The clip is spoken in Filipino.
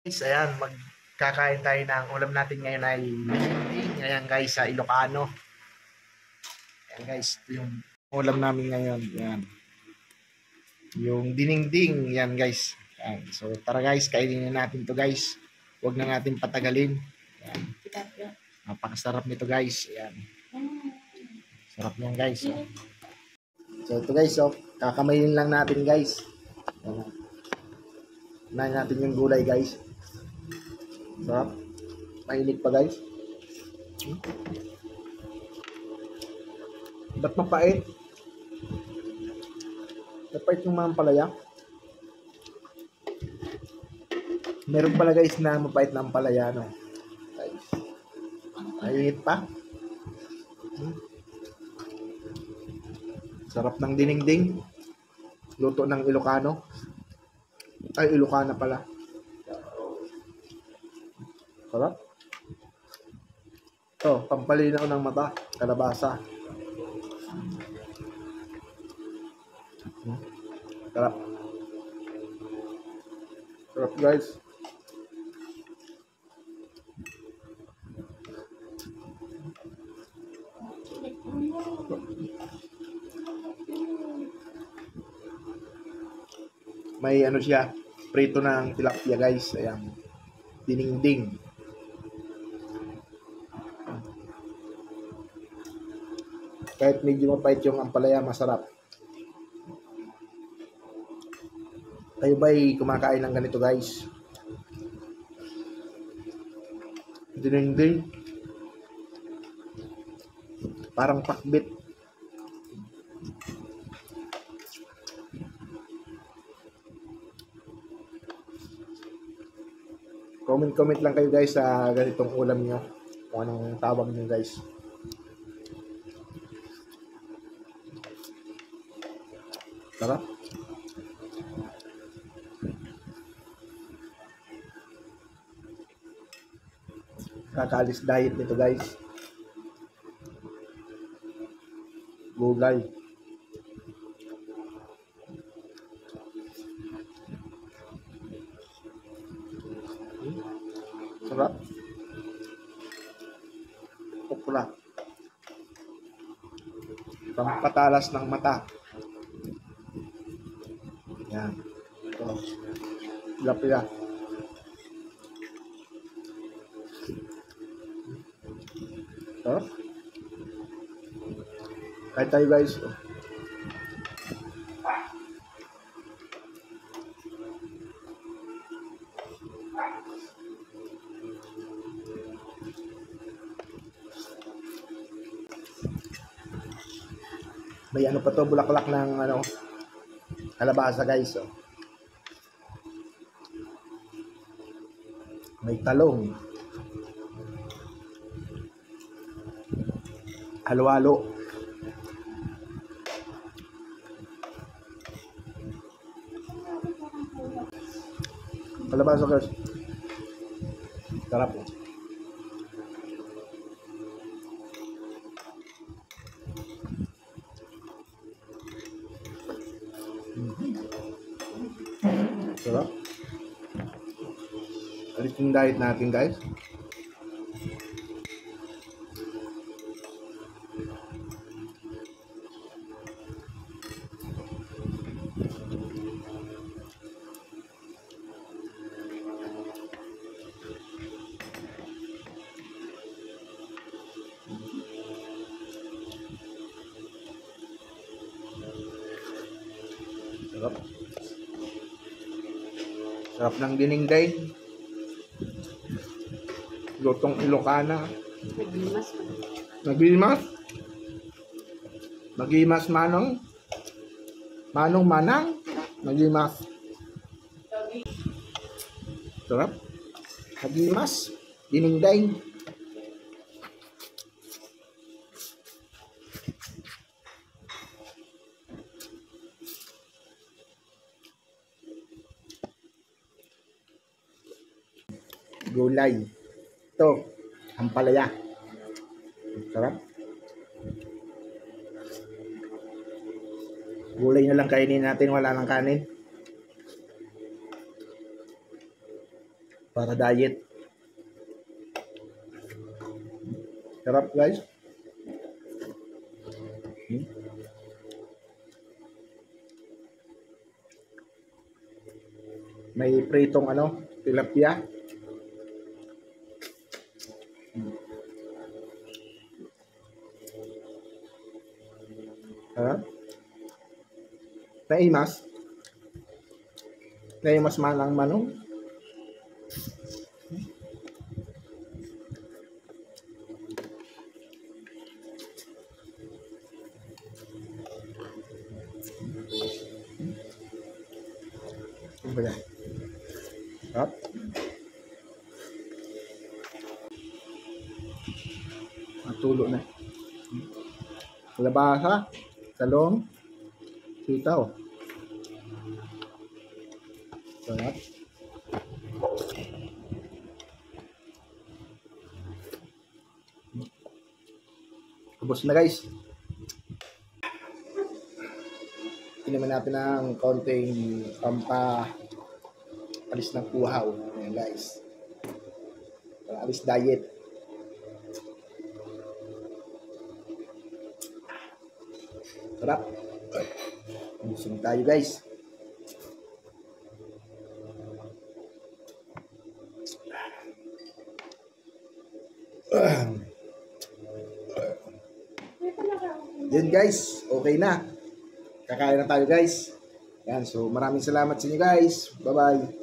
Guys, ayan, magkakain tayo ng ulam natin ngayon ay dinding. Ayan guys, sa Ilocano. Ayan guys, ito yung ulam namin ngayon. Ayan. Yung dinengding. Ayan guys. Ayan. So tara guys, kainin na natin to guys. Huwag na natin patagalin. Ayan. Napakasarap nito guys. Ayan. Sarap niyan guys. So ito guys, kakamayin lang natin guys. Ayan. Unahin natin yung gulay guys. Sarap. Mainit pa guys. Ba't mapait? Mapait yung mga palaya. Meron pala guys na mapait na palaya, no? Guys. Mainit pa. Sarap ng dinengding. Luto ng Ilocano. Ay, Ilocana pala. Sarap. Ito, pampalinaw ng mata. Kalabasa. Sarap. Sarap guys. May ano siya, prito ng tilapia guys. Ayan. Dinengding. Kahit medyo mapait yung ampalaya, masarap. Kayo ba'y kumakain ng ganito guys? Dinengding. Parang pakbit. Comment lang kayo guys sa ganitong ulam nyo. Kung anong tawag nyo guys. Sarap. Kakaalis diet nito guys. Gulay. Sarap. Okra. Pampatalas ng mata. Yan. Ito. Tilapia. Sarap. Kahit tayo guys. May ano pa to, bulaklak ng ano, kalabasa guys. May talong. Halo-halo. Kalabasa guys. Sarap. Sarap. Alis yung diet natin guys. Sarap. Sarap ng dinengding. Lutong Ilocana. Nagimas. Nagimas manong. Manong manang. Nagimas. Sarap. Nagimas. Dinengding. Gulay. Ito, ampalaya. Sarap. Gulay na lang kainin natin, wala lang kanin. para diet. Sarap guys. Hmm. May pritong tilapia. Ha? Naimas. Naimas man ang manong. Ano ba yan? Sarap. Matulo na. Kalabasa, talong, sitaw. Sarap. Tapos na guys. Tinaman natin ng konting alis ng kuhaw. Ayan guys. Para alis diet. Sarap. Busog tayo guys. Yun guys, okay na. Kakain na tayo guys. Yan, so maraming salamat sa inyo guys. Bye-bye.